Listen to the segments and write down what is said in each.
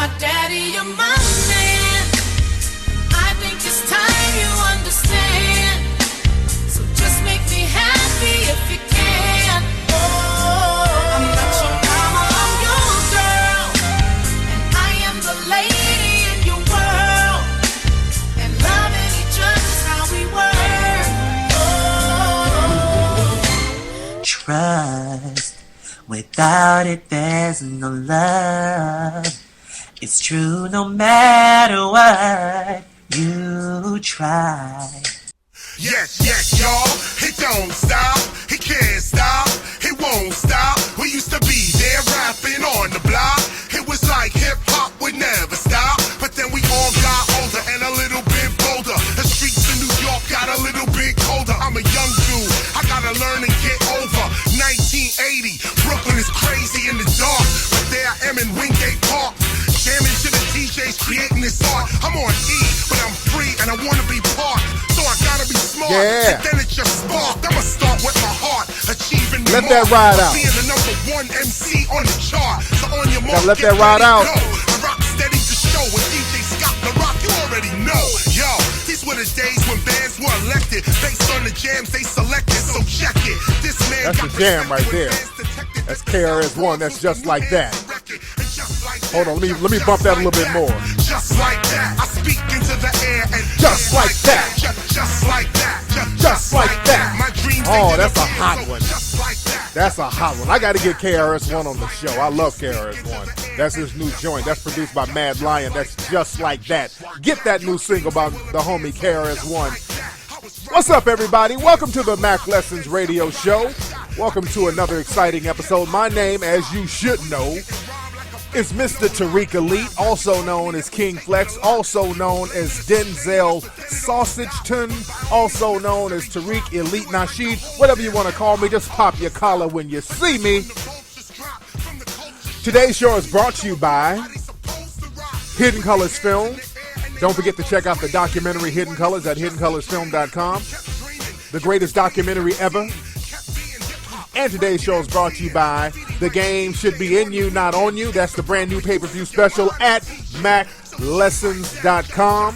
my daddy, you're my man. I think it's time you understand. So just make me happy if you can. Oh, I'm not your mama, I'm your girl, and I am the lady in your world. And loving each other's how we work. Oh, trust. Without it, there's no love. It's true no matter what you try. Yes, yes, y'all. It don't stop. It can't stop. It won't stop. We used to be there rapping on the block. It was like hip-hop would never stop. But then we all got older and a little bit bolder. The streets of New York got a little bit colder. I'm a young dude. I gotta learn and get over. 1980. Brooklyn is crazy in the dark. But there I am in Wingate Park. Jamming to the DJs, creating this art. I'm on E, but I'm free and I wanna be part. So I gotta be smart. Yeah. And then it just sparked. I'ma start with my heart. Achieving let that ride out. Being the #1 MC on the chart. So on your mark, let that ride out. Go. I rock steady to show with DJ Scott the Rock. You already know. Yo, these were the days when bands were elected based on the jams they selected. So check it. This man that's the jam right there. That's KRS-One. That's just like that. Hold on, let me bump that a little bit more. Just like that, I speak into the air and just like that, just like that, just like that. My dreams. Oh, that's a hot one. That's a hot one. I got to get KRS-One on the show. I love KRS-One. That's his new joint. That's produced by Mad Lion. That's just like that. Get that new single by the homie KRS-One. What's up, everybody? Welcome to the Mack Lessons Radio Show. Welcome to another exciting episode. My name, as you should know, is Mr. Tariq Elite, also known as King Flex, also known as Denzel Sausageton, also known as Tariq Elite Nasheed. Whatever you want to call me, just pop your collar when you see me. Today's show is brought to you by Hidden Colors Film. Don't forget to check out the documentary Hidden Colors at hiddencolorsfilm.com. The greatest documentary ever. And today's show is brought to you by The Game Should Be In You, Not On You. That's the brand new pay-per-view special at MackLessons.com.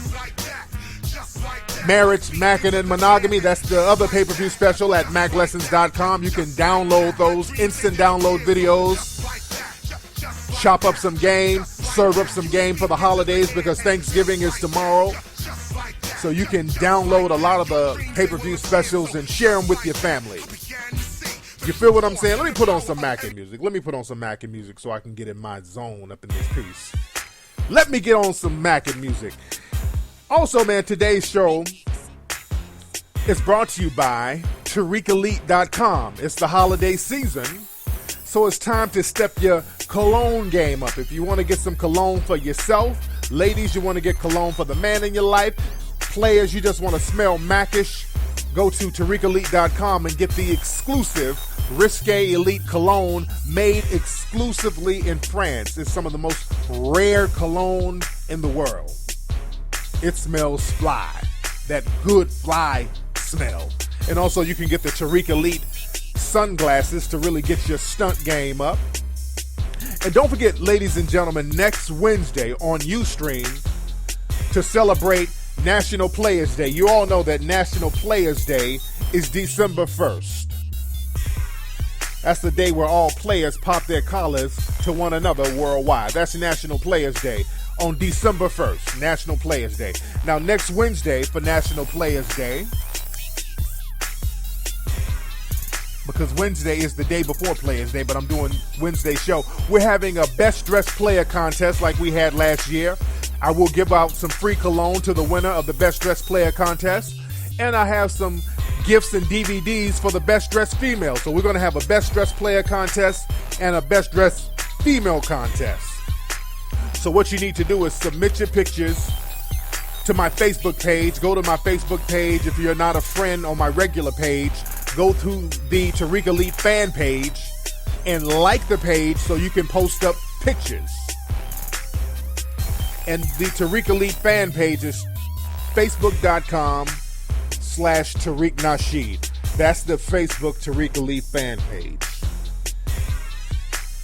Marriage, Mackin' and Monogamy. That's the other pay-per-view special at MackLessons.com. You can download those instant download videos. Chop up some game, serve up some game for the holidays because Thanksgiving is tomorrow. So you can download a lot of the pay-per-view specials and share them with your family. You feel what I'm saying? Let me put on some Mackin' music. Let me put on some Mackin' music so I can get in my zone up in this piece. Let me get on some Mackin' music. Also, man, today's show is brought to you by TariqElite.com. It's the holiday season, so it's time to step your cologne game up. If you want to get some cologne for yourself, ladies, you want to get cologne for the man in your life, players, you just want to smell Mackish, go to TariqElite.com and get the exclusive Risque Elite Cologne made exclusively in France. It's some of the most rare cologne in the world. It smells fly, that good fly smell. And also you can get the Tariq Elite sunglasses to really get your stunt game up. And don't forget, ladies and gentlemen, next Wednesday on Ustream to celebrate National Players Day. You all know that National Players Day is December 1st. That's the day where all players pop their collars to one another worldwide. That's National Players Day on December 1st, National Players Day. Now, next Wednesday for National Players Day, because Wednesday is the day before Players Day, but I'm doing Wednesday show, we're having a Best Dressed Player contest like we had last year. I will give out some free cologne to the winner of the Best Dressed Player contest, and I have some gifts and DVDs for the Best Dressed Female. So we're going to have a Best Dressed Player contest and a Best Dressed Female contest. So what you need to do is submit your pictures to my Facebook page. Go to my Facebook page. If you're not a friend on my regular page, go to the Tariq Elite fan page and like the page so you can post up pictures. And the Tariq Elite fan page is facebook.com/Tariq Nasheed. That's the Facebook Tariq Elite fan page.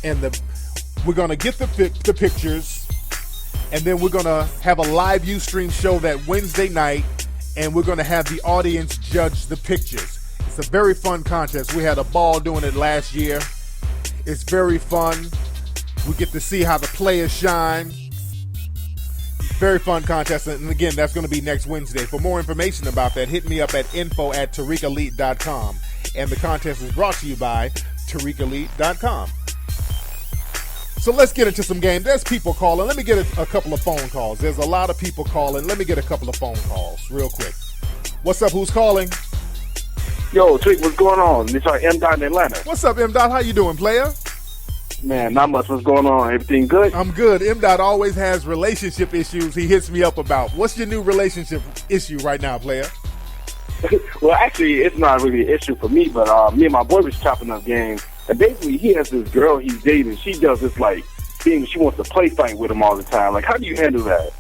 And we're going to get the pictures And then we're going to have a live Ustream show that Wednesday night, and we're going to have the audience judge the pictures. It's a very fun contest. We had a ball doing it last year. It's very fun. We get to see how the players shine. Very fun contest. And again, that's going to be next Wednesday. For more information about that, hit me up at info@tariqelite.com. And the contest is brought to you by tariqelite.com. So let's get into some games. There's people calling. Let me get a couple of phone calls. There's a lot of people calling. Let me get a couple of phone calls real quick. What's up? Who's calling? Yo, Tariq, what's going on? This is M. Dot in Atlanta. What's up, M. Dot? How you doing, player? Man, not much. What's going on? Everything good? I'm good. M. Dot always has relationship issues he hits me up about. What's your new relationship issue right now, player? Well, actually, it's not really an issue for me, but me and my boy was chopping up game. And basically, he has this girl he's dating. She does this, like, thing. She wants to play fight with him all the time. Like, how do you handle that?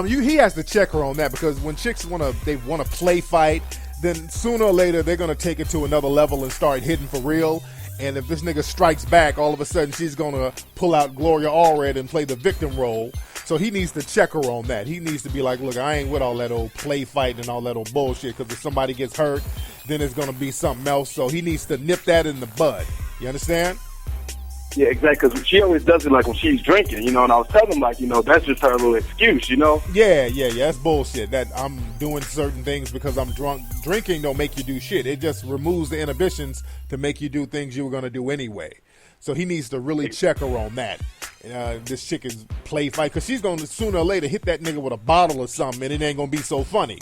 He has to check her on that, because when chicks want to play fight, then sooner or later they're going to take it to another level and start hitting for real. And if this nigga strikes back, all of a sudden she's going to pull out Gloria Allred and play the victim role. So he needs to check her on that. He needs to be like, look, I ain't with all that old play fight and all that old bullshit, because if somebody gets hurt, then it's going to be something else. So he needs to nip that in the bud. You understand? Yeah, exactly, because she always does it, like, when she's drinking, you know, and I was telling him, like, you know, that's just her little excuse, you know? Yeah, that's bullshit. That I'm doing certain things because I'm drunk. Drinking don't make you do shit. It just removes the inhibitions to make you do things you were going to do anyway. So he needs to really check her on that. This chick is play fight, because she's going to sooner or later hit that nigga with a bottle or something, and it ain't going to be so funny.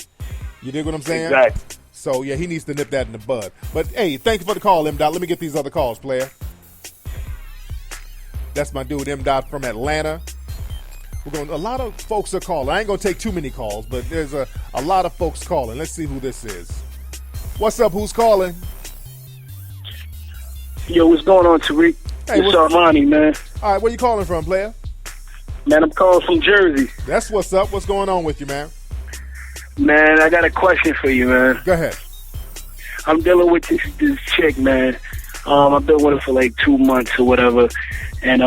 You dig what I'm saying? Exactly. So, yeah, he needs to nip that in the bud. But, hey, thank you for the call, M. Dot. Let me get these other calls, player. That's my dude, M. Dot from Atlanta. A lot of folks are calling. I ain't going to take too many calls, but there's a lot of folks calling. Let's see who this is. What's up? Who's calling? Yo, what's going on, Tariq? Hey, it's Armani, man. All right, where you calling from, player? Man, I'm calling from Jersey. That's what's up. What's going on with you, man? Man, I got a question for you, man. Go ahead. I'm dealing with this chick, man. I've been with her for like 2 months or whatever. And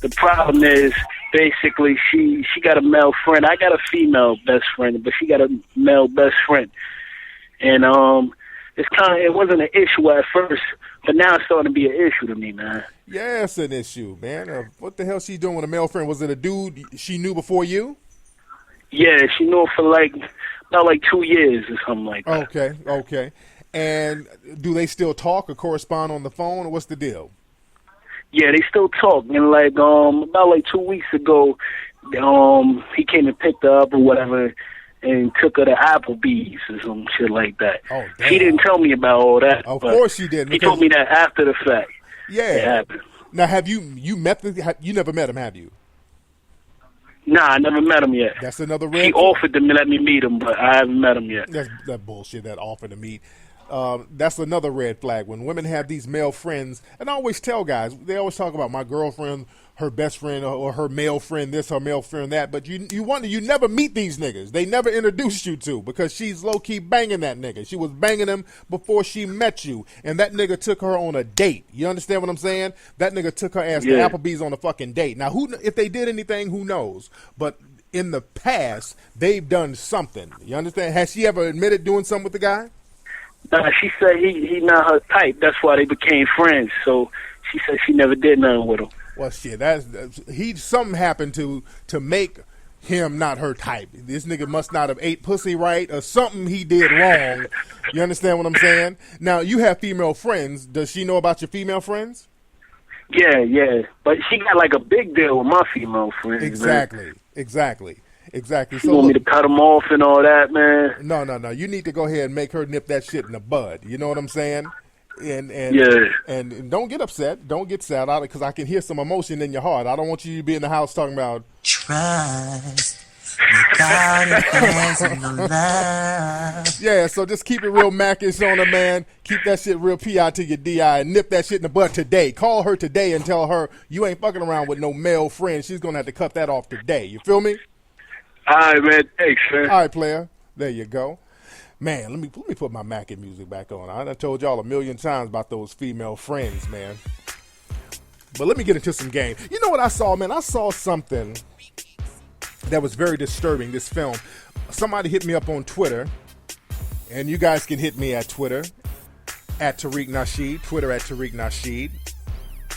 the problem is, basically, she got a male friend. I got a female best friend, but she got a male best friend. And it wasn't an issue at first, but now it's starting to be an issue to me, man. Yeah, it's an issue, man. What the hell she doing with a male friend? Was it a dude she knew before you? Yeah, she knew him for about 2 years or something like that. Okay. And do they still talk or correspond on the phone, or what's the deal? Yeah, they still talk. And about 2 weeks ago, he came and picked her up or whatever, and took her to Applebee's or some shit like that. Oh, damn. She didn't tell me about all that. Of course she didn't. He told me that after the fact. Yeah. It happened. Now, have you met you never met him, have you? Nah, I never met him yet. That's another red. She offered to let me meet him, but I haven't met him yet. That's that bullshit, that offer to meet. That's another red flag. When women have these male friends, and I always tell guys, they always talk about my girlfriend, her best friend, or her male friend this, her male friend that, but you wonder, you never meet these niggas. They never introduced you to, because she's low-key banging that nigga. She was banging him before she met you, and that nigga took her on a date. You understand what I'm saying? That nigga took her ass to Applebee's on a fucking date. Now, if they did anything, who knows? But in the past, they've done something. You understand? Has she ever admitted doing something with the guy? Nah, she said he not her type. That's why they became friends. So she said she never did nothing with him. Well, shit, something happened to make him not her type. This nigga must not have ate pussy right, or something he did wrong. You understand what I'm saying? Now, you have female friends. Does she know about your female friends? Yeah. But she got like a big deal with my female friends. Exactly. She want me to cut them off and all that, man. No. You need to go ahead and make her nip that shit in the bud. You know what I'm saying? And don't get upset. Don't get sad out because I can hear some emotion in your heart. I don't want you to be in the house talking about trust without it there's no love. Yeah, so just keep it real Mackish on her, man. Keep that shit real PI to your DI and nip that shit in the bud today. Call her today and tell her you ain't fucking around with no male friend. She's gonna have to cut that off today. You feel me? All right, man. Thanks, man. All right, player. There you go. Man, let me put my Mackin music back on. I done told y'all a million times about those female friends, man. But let me get into some game. You know what I saw, man? I saw something that was very disturbing, this film. Somebody hit me up on Twitter, and you guys can hit me at Twitter, at Tariq Nasheed, Twitter at Tariq Nasheed.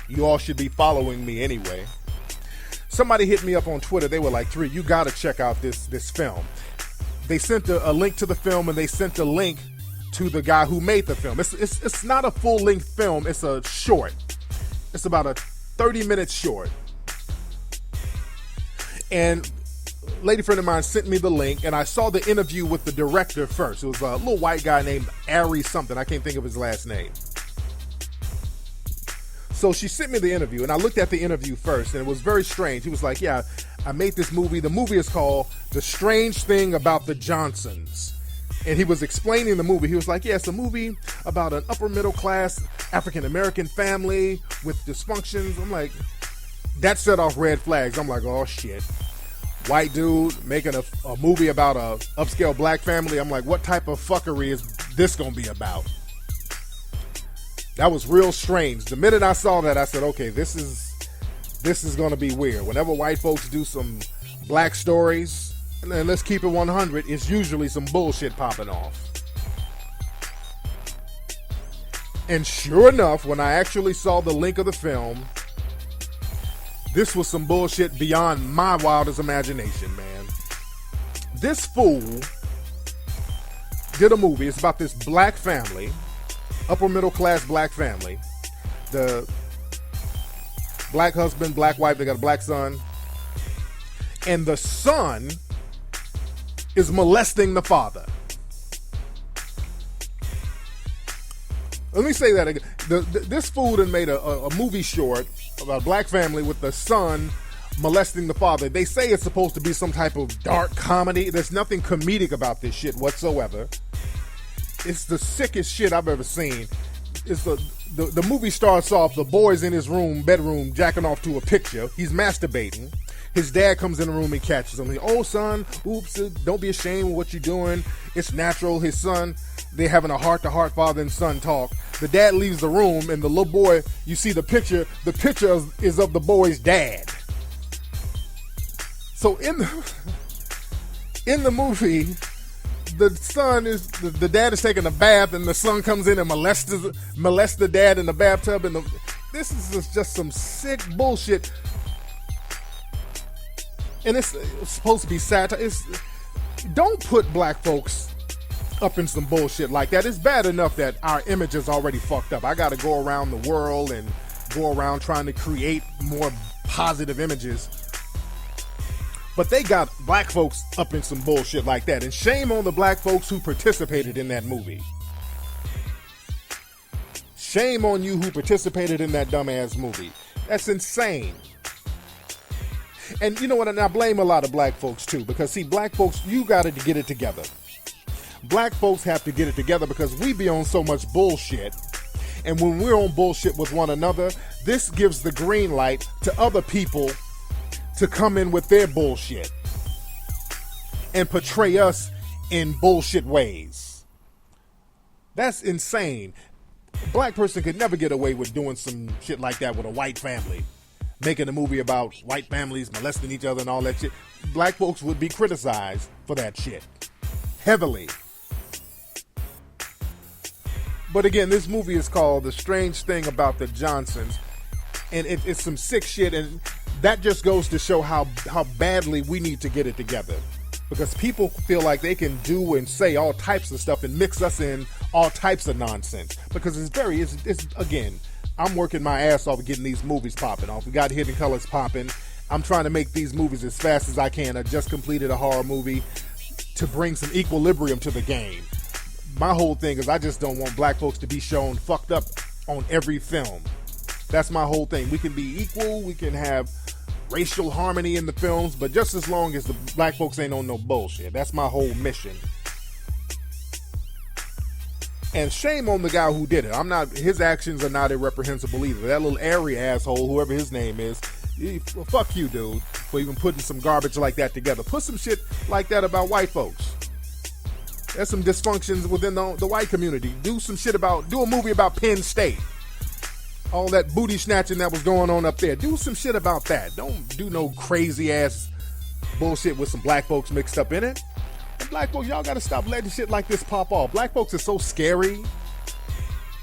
You all should be following me anyway. Somebody hit me up on Twitter. They were like, Tariq, you got to check out this film. They sent a link to the film, and they sent a link to the guy who made the film. It's not a full-length film. It's a short. It's about a 30-minute short. And a lady friend of mine sent me the link, and I saw the interview with the director first. It was a little white guy named Ari something. I can't think of his last name. So she sent me the interview, and I looked at the interview first, and it was very strange. He was like, yeah, I made this movie. The movie is called The Strange Thing About the Johnsons. And he was explaining the movie. He was like, yeah, it's a movie about an upper middle class African-American family with dysfunctions. I'm like, that set off red flags. I'm like, oh, shit. White dude making a movie about a upscale black family. I'm like, what type of fuckery is this going to be about? That was real strange. The minute I saw that, I said, okay, this is going to be weird. Whenever white folks do some black stories, and let's keep it 100, it's usually some bullshit popping off. And sure enough, when I actually saw the link of the film, this was some bullshit beyond my wildest imagination, man. This fool did a movie. It's about this black family, upper middle class black family. The black husband, black wife, they got a black son. And the son is molesting the father. Let me say that again. This fool done made a movie short about a black family with the son molesting the father. They say it's supposed to be some type of dark comedy. There's nothing comedic about this shit whatsoever. It's the sickest shit I've ever seen. It's the movie starts off, the boy's in his bedroom, jacking off to a picture. He's masturbating. His dad comes in the room and catches him. He, oh, son, oops, don't be ashamed of what you're doing. It's natural. His son, they're having a heart-to-heart father and son talk. The dad leaves the room, and the little boy, you see the picture is of the boy's dad. So in the movie, the dad is taking a bath, and the son comes in and molests the dad in the bathtub. And this is just some sick bullshit. And it's supposed to be satire. Don't put black folks up in some bullshit like that. It's bad enough that our image is already fucked up. I got to go around the world and go around trying to create more positive images. But they got black folks up in some bullshit like that. And shame on the black folks who participated in that movie. Shame on you who participated in that dumbass movie. That's insane. And you know what? And I blame a lot of black folks too, because see, black folks, you got to get it together. Black folks have to get it together because we be on so much bullshit. And when we're on bullshit with one another, this gives the green light to other people to come in with their bullshit and portray us in bullshit ways. That's insane. A black person could never get away with doing some shit like that with a white family. Making a movie about white families molesting each other and all that shit. Black folks would be criticized for that shit. Heavily. But again, this movie is called The Strange Thing About the Johnsons. And it's some sick shit. And that just goes to show how badly we need to get it together. Because people feel like they can do and say all types of stuff and mix us in all types of nonsense. Because it's again, I'm working my ass off getting these movies popping off. We got Hidden Colors popping. I'm trying to make these movies as fast as I can. I just completed a horror movie to bring some equilibrium to the game. My whole thing is I just don't want black folks to be shown fucked up on every film. That's my whole thing. We can be equal. We can have racial harmony in the films, but just as long as the black folks ain't on no bullshit. That's my whole mission. And shame on the guy who did it. His actions are not irreprehensible either. That little Ari asshole, whoever his name is, fuck you, dude, for even putting some garbage like that together. Put some shit like that about white folks. There's some dysfunctions within the white community. Do a movie about Penn State. all that booty snatching that was going on up there. Do some shit about that. Don't do no crazy ass bullshit with some black folks mixed up in it. And black folks, y'all gotta stop letting shit like this pop off. Black folks are so scary.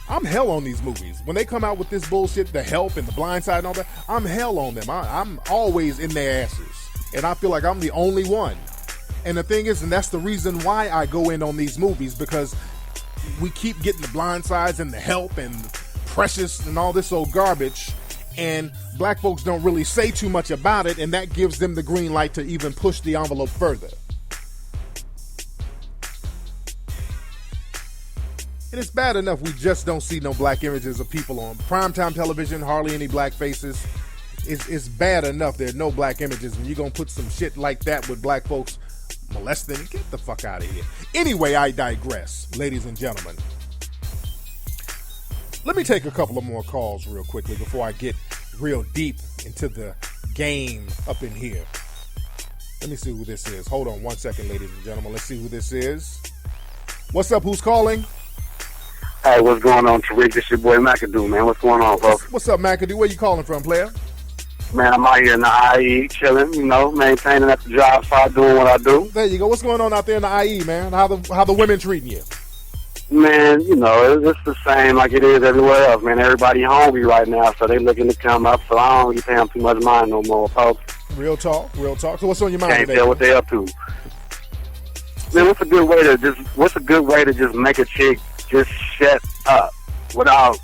I'm hell on these movies. When they come out with this bullshit, The Help and The Blind Side and all that, I'm hell on them. I'm always in their asses. And I feel like I'm the only one. And the thing is, and that's the reason why I go in on these movies, because we keep getting The Blind Sides and The Help and Precious and all this old garbage, and black folks don't really say too much about it, and that gives them the green light to even push the envelope further. And it's bad enough we just don't see no black images of people on primetime television, hardly any black faces. It's bad enough there are no black images, and you're going to put some shit like that with black folks molesting. Get the fuck out of here. Anyway, I digress, ladies and gentlemen. Let me take a couple of more calls real quickly before I get real deep into the game up in here. Let me see who this is. Hold on 1 second, ladies and gentlemen. Let's see who this is. What's up? Who's calling? Hey, what's going on, Tariq? This your boy McAdoo, man. What's going on, folks? What's up, McAdoo? Where you calling from, player? Man, I'm out here in the IE, chilling, maintaining at the job site, doing what I do. There you go. What's going on out there in the IE, man? How the women treating you? Man, it's the same like it is everywhere else, man. Everybody hungry right now, so they looking to come up, so I don't really pay them too much mind no more, folks. Real talk. So what's on your mind Can't today? tell what they up to. Man, what's a good way to just make a chick just shut up without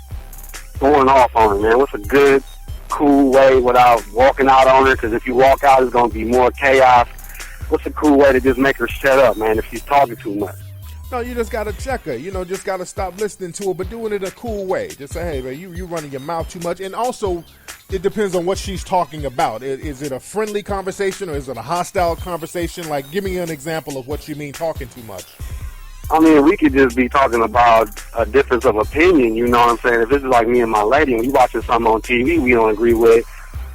going off on her, man? What's a good, cool way without walking out on her? Because if you walk out, it's going to be more chaos. What's a cool way to just make her shut up, man, if she's talking too much? No, you just got to check her. Just got to stop listening to her, but doing it a cool way. Just say, hey, man, you running your mouth too much. And also, it depends on what she's talking about. Is it a friendly conversation or is it a hostile conversation? Like, give me an example of what you mean talking too much. I mean, we could just be talking about a difference of opinion, you know what I'm saying? If this is like me and my lady, and we watching something on TV we don't agree with,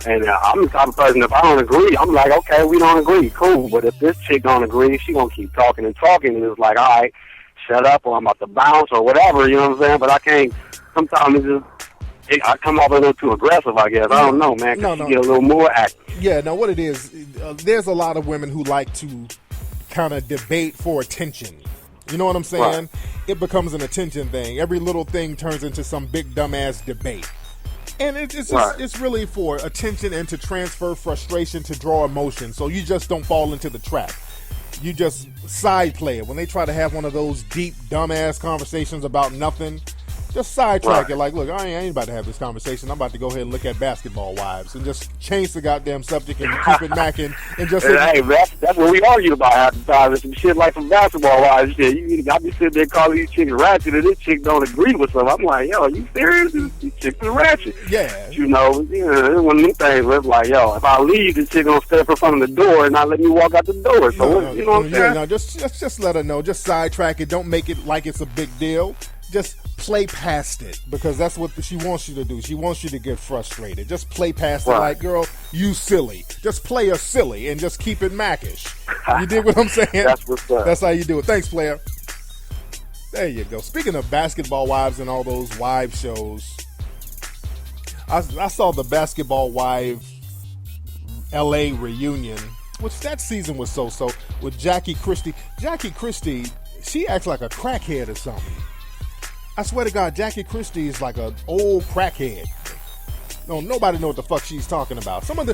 and I'm the type of person, if I don't agree, I'm like, okay, we don't agree, cool. But if this chick don't agree, she gonna keep talking, and it's like, all right, shut up, or I'm about to bounce, or whatever, you know what I'm saying? But I can't, sometimes I come off a little too aggressive, I guess. I don't know, man, because she get a little more active. Yeah, now what it is, there's a lot of women who like to kind of debate for attention. You know what I'm saying? Right. It becomes an attention thing. Every little thing turns into some big dumbass debate. And it's really for attention and to transfer frustration, to draw emotion. So you just don't fall into the trap. You just side play it. When they try to have one of those deep dumbass conversations about nothing, just sidetrack it. Like, look, I ain't about to have this conversation. I'm about to go ahead and look at Basketball Wives and just change the goddamn subject and keep it macking and just. Hey, that's what we argued about half the time. It's some shit like some Basketball Wives shit. I be sitting there calling these chicks ratchet, and this chick don't agree with them. I'm like, yo, are you serious? These chicks are ratchet. Yeah. It's one of them things where it's like, yo, if I leave, this chick gonna step in front of the door and not let me walk out the door. So you know what I'm saying? No, just let her know. Just sidetrack it. Don't make it like it's a big deal. Just play past it, because that's what she wants you to do. She wants you to get frustrated. Just play past it like, girl, you silly. Just play her silly and just keep it mackish. You dig what I'm saying? That's what's up. That's how you do it. Thanks, player. There you go. Speaking of Basketball Wives and all those wife shows, I saw the Basketball Wife LA reunion, which that season was so-so, with Jackie Christie. Jackie Christie, she acts like a crackhead or something. I swear to God, Jackie Christie is like an old crackhead. No, nobody know what the fuck she's talking about. Some of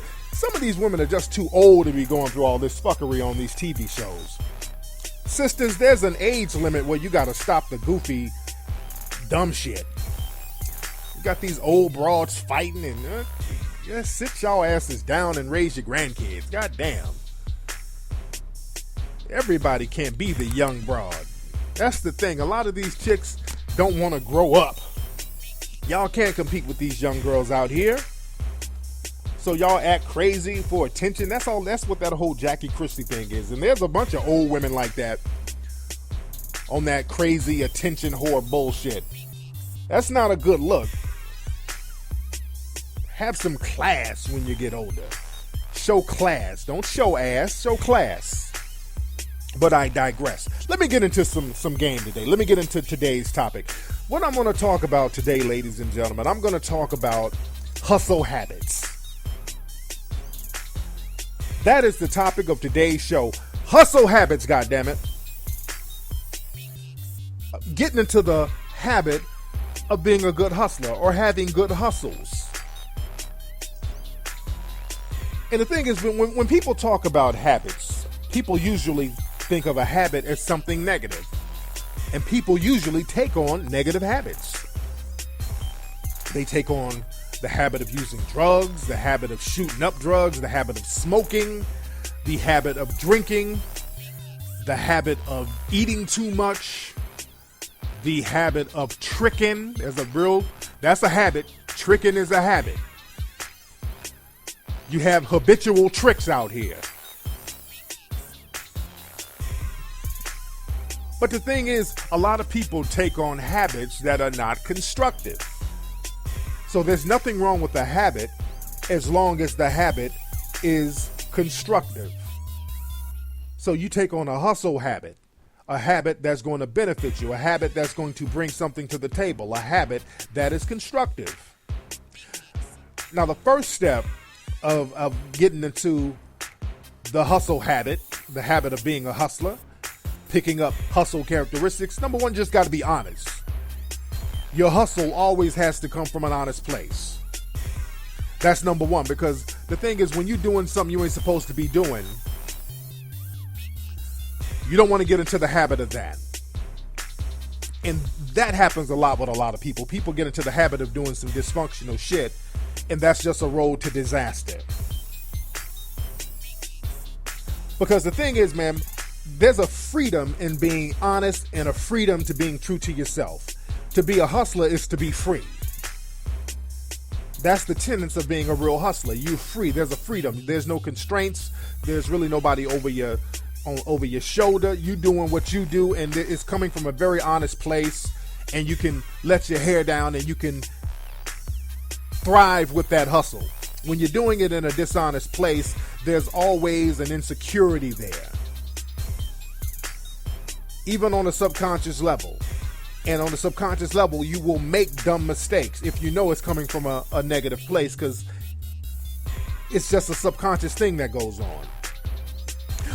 these women are just too old to be going through all this fuckery on these TV shows. Sisters, there's an age limit where you gotta stop the goofy, dumb shit. You got these old broads fighting, and just sit y'all asses down and raise your grandkids. God damn. Everybody can't be the young broad. That's the thing. A lot of these chicks don't want to grow up. Y'all can't compete with these young girls out here. So y'all act crazy for attention. That's what that whole Jackie Christie thing is. And there's a bunch of old women like that on that crazy attention whore bullshit. That's not a good look. Have some class when you get older. Show class. Don't show ass. Show class. But I digress. Let me get into some game today. Let me get into today's topic. What I'm going to talk about today, ladies and gentlemen, I'm going to talk about hustle habits. That is the topic of today's show. Hustle habits, goddammit. Getting into the habit of being a good hustler or having good hustles. And the thing is, when people talk about habits, people usually think of a habit as something negative. And people usually take on negative habits. They take on the habit of using drugs, the habit of shooting up drugs, the habit of smoking, the habit of drinking, the habit of eating too much, the habit of tricking. That's a habit. Tricking is a habit. You have habitual tricks out here. But the thing is, a lot of people take on habits that are not constructive. So there's nothing wrong with the habit as long as the habit is constructive. So you take on a hustle habit, a habit that's going to benefit you, a habit that's going to bring something to the table, a habit that is constructive. Now, the first step of getting into the hustle habit, the habit of being a hustler, picking up hustle characteristics, number one, just got to be honest. Your hustle always has to come from an honest place. That's number one, because the thing is, when you're doing something you ain't supposed to be doing, you don't want to get into the habit of that. And that happens a lot with a lot of people. People get into the habit of doing some dysfunctional shit, and that's just a road to disaster. Because the thing is, man, there's a freedom in being honest and a freedom to being true to yourself. To be a hustler is to be free. That's the tenets of being a real hustler. You're free. There's a freedom. There's no constraints. There's really nobody over your shoulder. You doing what you do, and it's coming from a very honest place, and you can let your hair down and you can thrive with that hustle. When you're doing it in a dishonest place, there's always an insecurity there. Even on a subconscious level. And on the subconscious level, you will make dumb mistakes if you know it's coming from a negative place, because it's just a subconscious thing that goes on.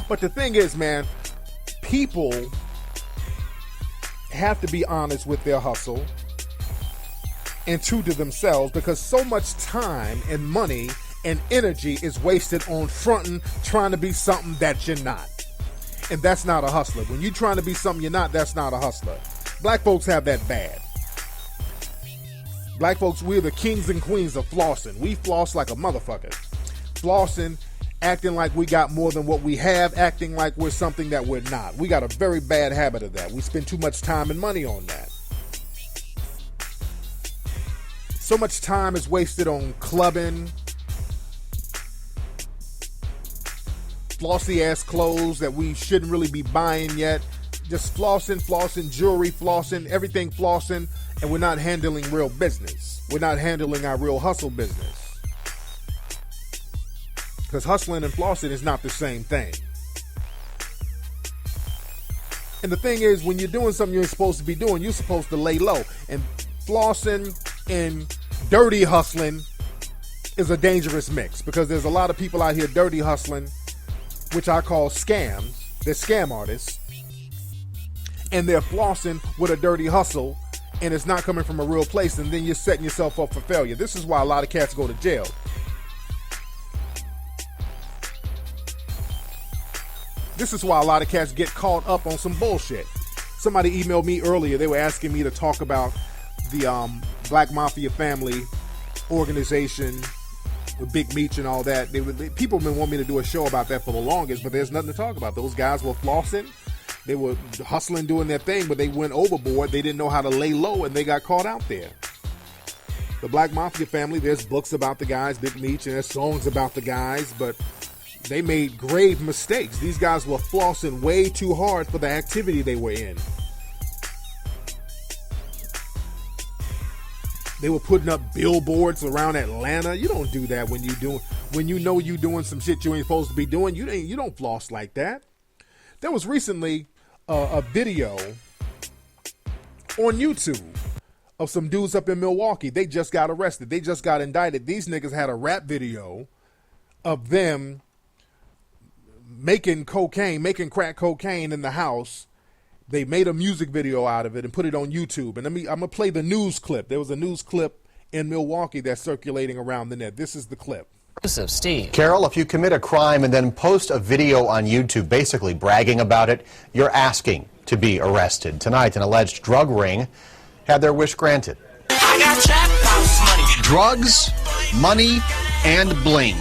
But the thing is, man, people have to be honest with their hustle and true to themselves, because so much time and money and energy is wasted on fronting, trying to be something that you're not. And that's not a hustler. When you're trying to be something you're not, that's not a hustler. Black folks have that bad. Black folks, we're the kings and queens of flossing. We floss like a motherfucker. Flossing, acting like we got more than what we have, acting like we're something that we're not. We got a very bad habit of that. We spend too much time and money on that. So much time is wasted on clubbing, flossy ass clothes that we shouldn't really be buying yet. Just flossing, jewelry flossing, everything flossing, and we're not handling real business. We're not handling our real hustle business. Because hustling and flossing is not the same thing. And the thing is, when you're doing something you're supposed to be doing, you're supposed to lay low. And flossing and dirty hustling is a dangerous mix, because there's a lot of people out here dirty hustling, which I call scams. They're scam artists. And they're flossing with a dirty hustle, and it's not coming from a real place, and then you're setting yourself up for failure. This is why a lot of cats go to jail. This is why a lot of cats get caught up on some bullshit. Somebody emailed me earlier. They were asking me to talk about the Black Mafia family organization with Big Meech and all that. People have been wanting me to do a show about that for the longest, but there's nothing to talk about. Those guys were flossing. They were hustling, doing their thing, but they went overboard. They didn't know how to lay low, and they got caught out there. The Black Mafia family, there's books about the guys, Big Meech, and there's songs about the guys, but they made grave mistakes. These guys were flossing way too hard for the activity they were in. They were putting up billboards around Atlanta. You don't do that when you know you're doing some shit you ain't supposed to be doing. You don't floss like that. There was recently a video on YouTube of some dudes up in Milwaukee. They just got arrested. They just got indicted. These niggas had a rap video of them making crack cocaine in the house. They made a music video out of it and put it on YouTube. And I'm going to play the news clip. There was a news clip in Milwaukee that's circulating around the net. This is the clip. Steve. Carol, if you commit a crime and then post a video on YouTube basically bragging about it, you're asking to be arrested. Tonight, an alleged drug ring had their wish granted. I got trap house money. Drugs, money, and bling.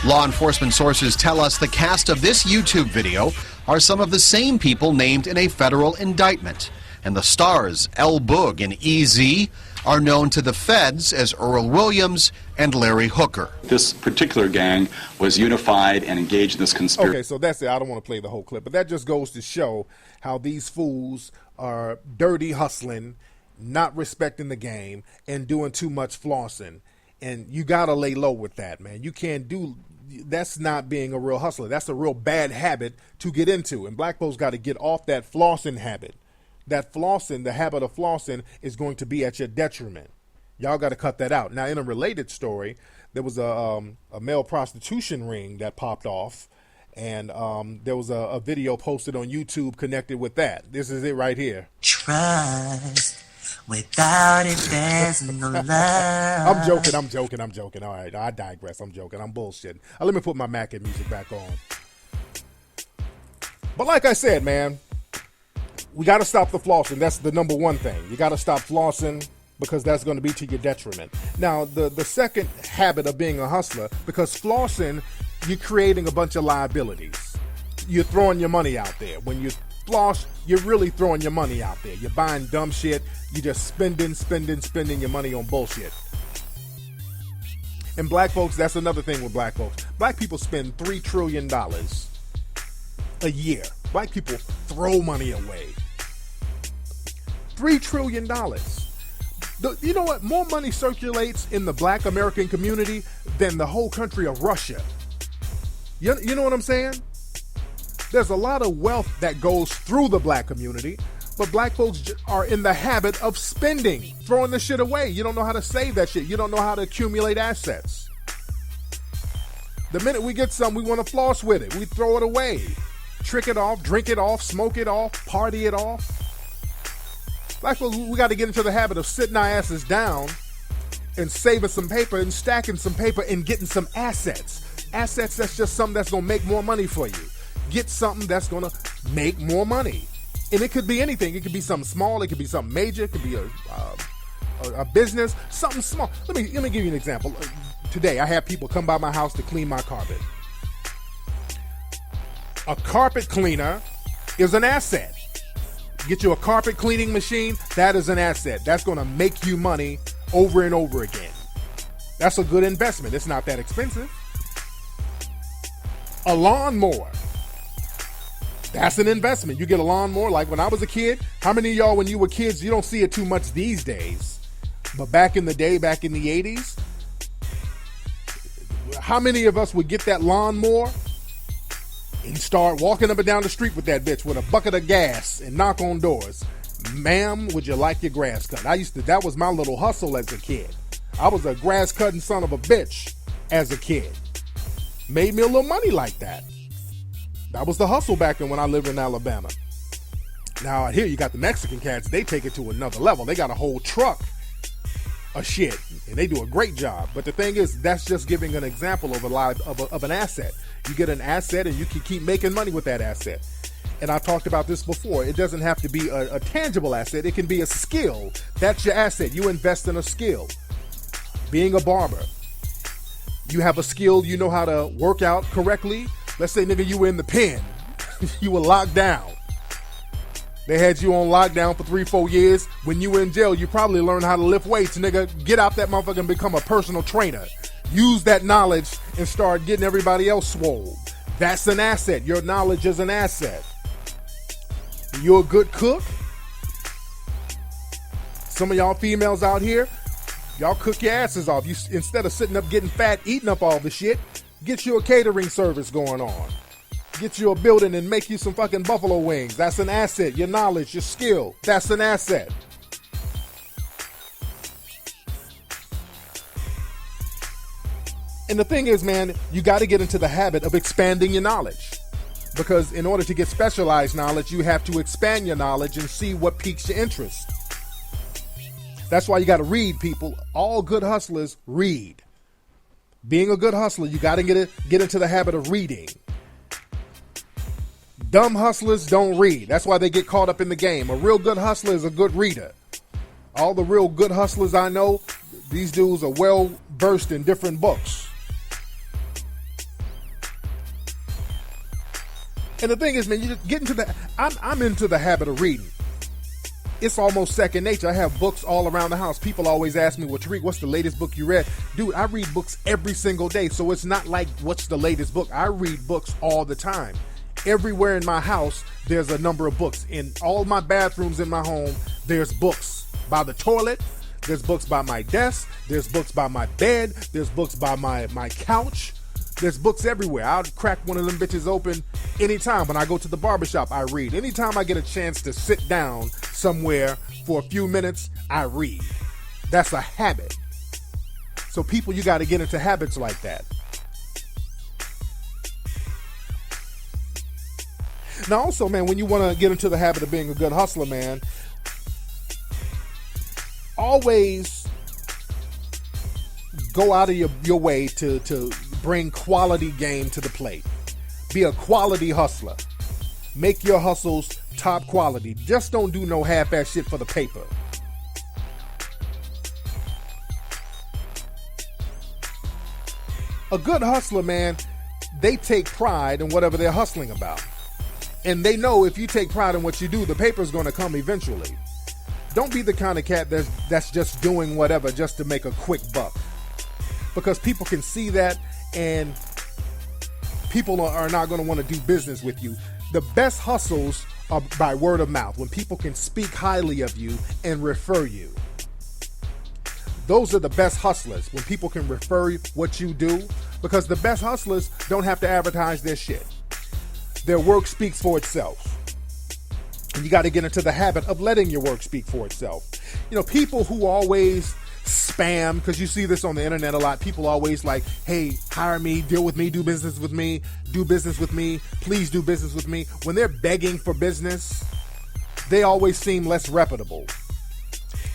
Law enforcement sources tell us the cast of this YouTube video are some of the same people named in a federal indictment. And the stars, L. Boog and EZ, are known to the feds as Earl Williams and Larry Hooker. This particular gang was unified and engaged in this conspiracy. Okay, so that's it. I don't want to play the whole clip, but that just goes to show how these fools are dirty hustling, not respecting the game, and doing too much flossing. And you got to lay low with that, man. You can't do... That's not being a real hustler. That's a real bad habit to get into. And black folks got to get off that flossing habit. That flossing, the habit of flossing, is going to be at your detriment. Y'all got to cut that out. Now, in a related story, there was a male prostitution ring that popped off, and there was a video posted on YouTube connected with that. This is it right here. Trust. Without it, there's no love. I'm joking. All right, I digress. I'm joking. I'm bullshitting. Let me put my Mack music back on. But like I said, man, we got to stop the flossing. That's the number one thing. You got to stop flossing because that's going to be to your detriment. Now, the second habit of being a hustler, because flossing, you're creating a bunch of liabilities. You're throwing your money out there. When you floss, you're really throwing your money out there. You're buying dumb shit. You're just spending your money on bullshit. And black folks, that's another thing with black folks. Black people spend $3 trillion a year. Black people throw money away. $3 trillion. You know what? More money circulates in the black American community than the whole country of Russia. You know what I'm saying? There's a lot of wealth that goes through the black community, but black folks are in the habit of spending, throwing the shit away. You don't know how to save that shit. You don't know how to accumulate assets. The minute we get something, we want to floss with it. We throw it away. Trick it off, drink it off, smoke it off, party it off. Black folks, we got to get into the habit of sitting our asses down and saving some paper and stacking some paper and getting some assets. Assets, that's just something that's going to make more money for you. Get something that's going to make more money. And it could be anything. It could be something small. It could be something major. It could be a business, something small. Let me give you an example. Today, I have people come by my house to clean my carpet. A carpet cleaner is an asset. Get you a carpet cleaning machine, that is an asset. That's going to make you money over and over again. That's a good investment. It's not that expensive. A lawnmower. That's an investment. You get a lawnmower. Like when I was a kid, how many of y'all, when you were kids, you don't see it too much these days, but back in the day, back in the 80s, how many of us would get that lawnmower and start walking up and down the street with that bitch with a bucket of gas and knock on doors? Ma'am, would you like your grass cut? That was my little hustle as a kid. I was a grass cutting son of a bitch as a kid. Made me a little money like that. That was the hustle back when I lived in Alabama. Now out here you got the Mexican cats. They take it to another level. They got a whole truck of shit, and they do a great job. But the thing is, that's just giving an example of an asset. You get an asset, and you can keep making money with that asset. And I've talked about this before. It doesn't have to be a tangible asset. It can be a skill. That's your asset. You invest in a skill. Being a barber, you have a skill. You know how to work out correctly. Let's say, nigga, you were in the pen. You were locked down. They had you on lockdown for 3-4 years. When you were in jail, you probably learned how to lift weights. Nigga, get out that motherfucker and become a personal trainer. Use that knowledge and start getting everybody else swole. That's an asset. Your knowledge is an asset. You're a good cook. Some of y'all females out here, y'all cook your asses off. You, instead of sitting up getting fat, eating up all the shit, get you a catering service going on. get you a building and make you some fucking buffalo wings. That's an asset. Your knowledge, your skill, that's an asset. And the thing is, man, you got to get into the habit of expanding your knowledge. Because in order to get specialized knowledge, you have to expand your knowledge and see what piques your interest. That's why you got to read, people. All good hustlers read. Being a good hustler, you got to get into the habit of reading. Dumb hustlers don't read. That's why they get caught up in the game. A real good hustler is a good reader. All the real good hustlers I know, these dudes are well versed in different books. And the thing is, man, you just get into the... I'm into the habit of reading. It's almost second nature. I have books all around the house. People always ask me, well, Tariq, what's the latest book you read? Dude, I read books every single day. So it's not like, what's the latest book? I read books all the time. Everywhere in my house, there's a number of books. In all my bathrooms in my home, there's books. By the toilet, there's books by my desk. There's books by my bed. There's books by my couch. There's books everywhere. I'll crack one of them bitches open anytime. When I go to the barbershop, I read. Anytime I get a chance to sit down somewhere for a few minutes, I read. That's a habit. So people, you got to get into habits like that. Now also, man, when you want to get into the habit of being a good hustler, man, always go out of your way to bring quality game to the plate. Be a quality hustler. Make your hustles top quality. Just don't do no half-ass shit for the paper. A good hustler, man, they take pride in whatever they're hustling about. And they know if you take pride in what you do, the paper's going to come eventually. Don't be the kind of cat that's just doing whatever just to make a quick buck. Because people can see that, and people are not going to want to do business with you. The best hustles are by word of mouth, when people can speak highly of you and refer you. Those are the best hustlers, when people can refer what you do, because the best hustlers don't have to advertise their shit. Their work speaks for itself. And you got to get into the habit of letting your work speak for itself. You know, people who always spam, because you see this on the internet a lot. People always like, hey, hire me, deal with me, do business with me, please do business with me. When they're begging for business, they always seem less reputable.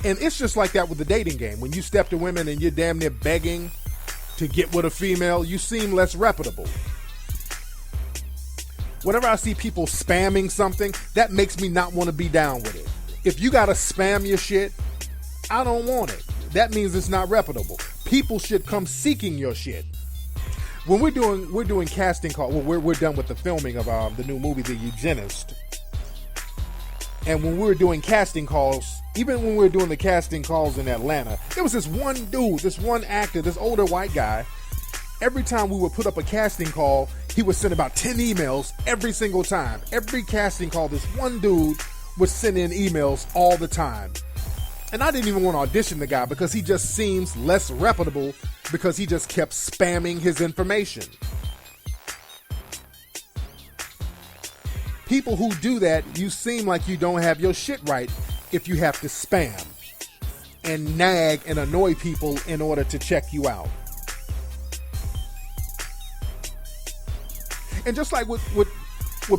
And it's just like that with the dating game. When you step to women and you're damn near begging to get with a female, you seem less reputable. Whenever I see people spamming something, that makes me not want to be down with it. If you got to spam your shit, I don't want it. That means it's not reputable. People should come seeking your shit. When we're doing casting calls, well, we're done with the filming of the new movie, The Eugenist. And when we were doing casting calls, even when we were doing the casting calls in Atlanta, there was this one dude, this one actor, this older white guy. Every time we would put up a casting call, he would send about 10 emails every single time. Every casting call, this one dude would send in emails all the time. And I didn't even want to audition the guy because he just seems less reputable because he just kept spamming his information. People who do that, you seem like you don't have your shit right if you have to spam and nag and annoy people in order to check you out. And just like with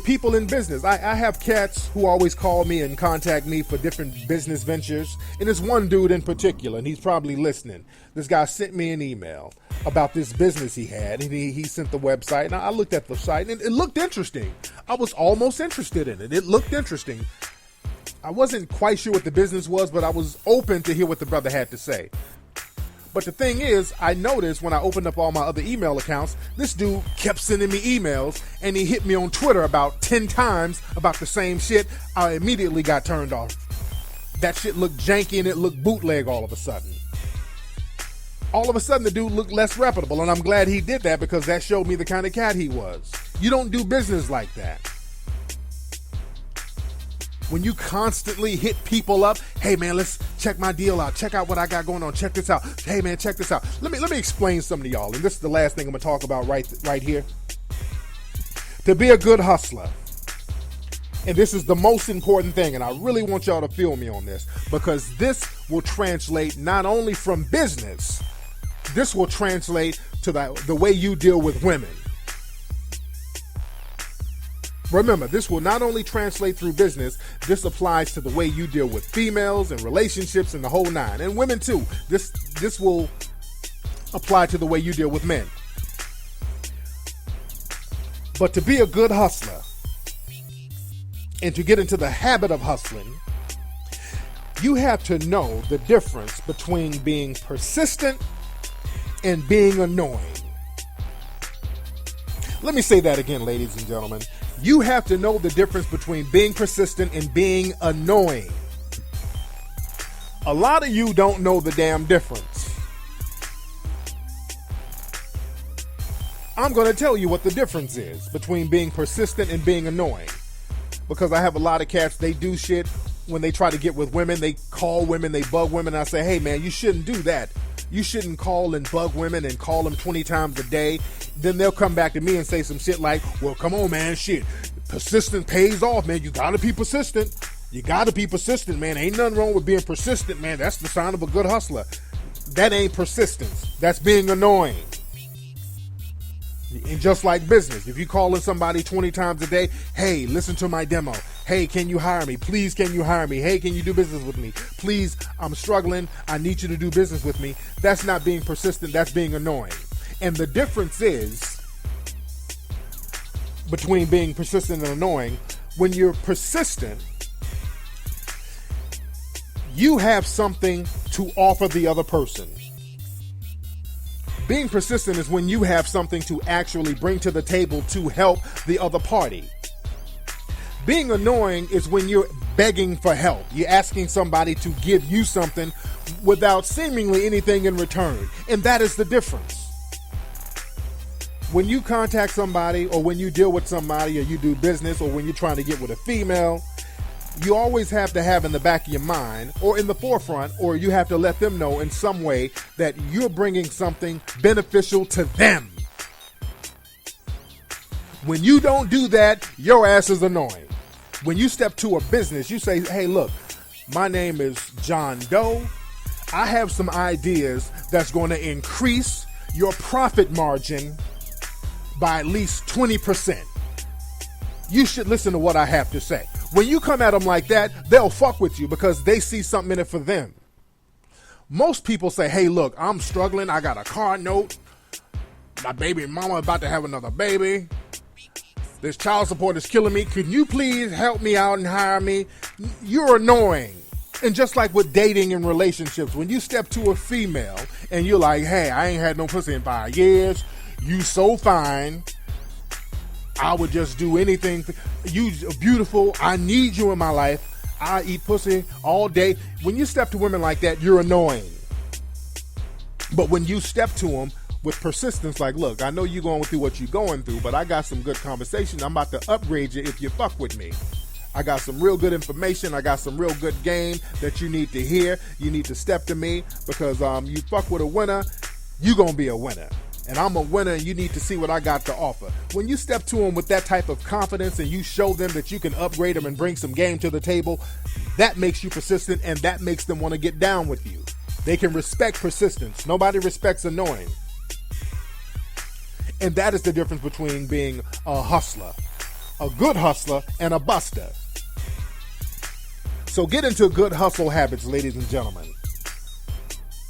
people in business, I have cats who always call me and contact me for different business ventures. And there's one dude in particular, and he's probably listening. This guy sent me an email about this business he had, and he sent the website. And I looked at the site, and it looked interesting. I was almost interested in it. It looked interesting. I wasn't quite sure what the business was, but I was open to hear what the brother had to say. But the thing is, I noticed when I opened up all my other email accounts, this dude kept sending me emails, and he hit me on Twitter about 10 times about the same shit. I immediately got turned off. That shit looked janky and it looked bootleg all of a sudden. All of a sudden, the dude looked less reputable, and I'm glad he did that because that showed me the kind of cat he was. You don't do business like that. When you constantly hit people up, hey man, let's check my deal out. Check out what I got going on. Check this out. Hey man, check this out. Let me explain something to y'all. And this is the last thing I'm gonna talk about right here. To be a good hustler, and this is the most important thing, and I really want y'all to feel me on this, because this will translate not only from business, this will translate to the way you deal with women. Remember, this will not only translate through business, this applies to the way you deal with females and relationships and the whole nine. And women too. This will apply to the way you deal with men. But to be a good hustler and to get into the habit of hustling, you have to know the difference between being persistent and being annoying. Let me say that again, ladies and gentlemen. You have to know the difference between being persistent and being annoying. A lot of you don't know the damn difference. I'm going to tell you what the difference is between being persistent and being annoying. Because I have a lot of cats, they do shit when they try to get with women. They call women, they bug women. I say, hey man, you shouldn't do that. You shouldn't call and bug women and call them 20 times a day. Then they'll come back to me and say some shit like, well, come on, man, shit. Persistence pays off, man. You gotta be persistent. You gotta be persistent, man. Ain't nothing wrong with being persistent, man. That's the sign of a good hustler. That ain't persistence. That's being annoying. And just like business, if you calling somebody 20 times a day, hey, listen to my demo. Hey, can you hire me? Please, can you hire me? Hey, can you do business with me? Please, I'm struggling. I need you to do business with me. That's not being persistent. That's being annoying. And the difference is between being persistent and annoying. When you're persistent, you have something to offer the other person. Being persistent is when you have something to actually bring to the table to help the other party. Being annoying is when you're begging for help. You're asking somebody to give you something without seemingly anything in return. And that is the difference. When you contact somebody, or when you deal with somebody, or you do business, or when you're trying to get with a female, you always have to have in the back of your mind, or in the forefront, or you have to let them know in some way that you're bringing something beneficial to them. When you don't do that, your ass is annoying. When you step to a business, you say, hey, look, my name is John Doe. I have some ideas that's going to increase your profit margin by at least 20%. You should listen to what I have to say. When you come at them like that, they'll fuck with you because they see something in it for them. Most people say, hey, look, I'm struggling. I got a car note. My baby mama about to have another baby. This child support is killing me. Can you please help me out and hire me? You're annoying. And just like with dating and relationships, when you step to a female and you're like, hey, I ain't had no pussy in 5 years. You so fine. I would just do anything. You beautiful. I need you in my life. I eat pussy all day. When you step to women like that, you're annoying. But when you step to them with persistence, like, look, I know you're going through what you're going through, but I got some good conversation. I'm about to upgrade you if you fuck with me. I got some real good information. I got some real good game that you need to hear. You need to step to me because you fuck with a winner, you're going to be a winner. And I'm a winner, and you need to see what I got to offer. When you step to them with that type of confidence and you show them that you can upgrade them and bring some game to the table, that makes you persistent, and that makes them want to get down with you. They can respect persistence. Nobody respects annoying. And that is the difference between being a hustler, a good hustler, and a buster. So get into good hustle habits, ladies and gentlemen.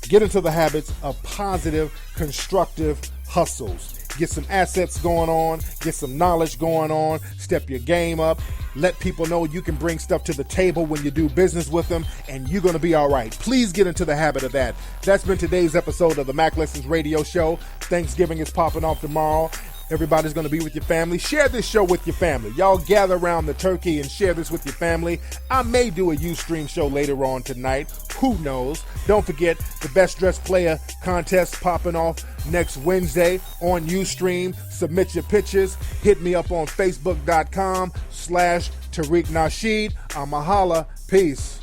Get into the habits of positive, constructive hustles. Get some assets going on. Get some knowledge going on. Step your game up. Let people know you can bring stuff to the table when you do business with them, and you're going to be all right. Please get into the habit of that. That's been today's episode of the Mack Lessons Radio Show. Thanksgiving is popping off tomorrow. Everybody's going to be with your family. Share this show with your family. Y'all gather around the turkey and share this with your family. I may do a Ustream show later on tonight. Who knows? Don't forget the Best Dressed Player contest popping off next Wednesday on Ustream. Submit your pictures. Hit me up on Facebook.com/Tariq Nasheed. I'm a holla. Peace.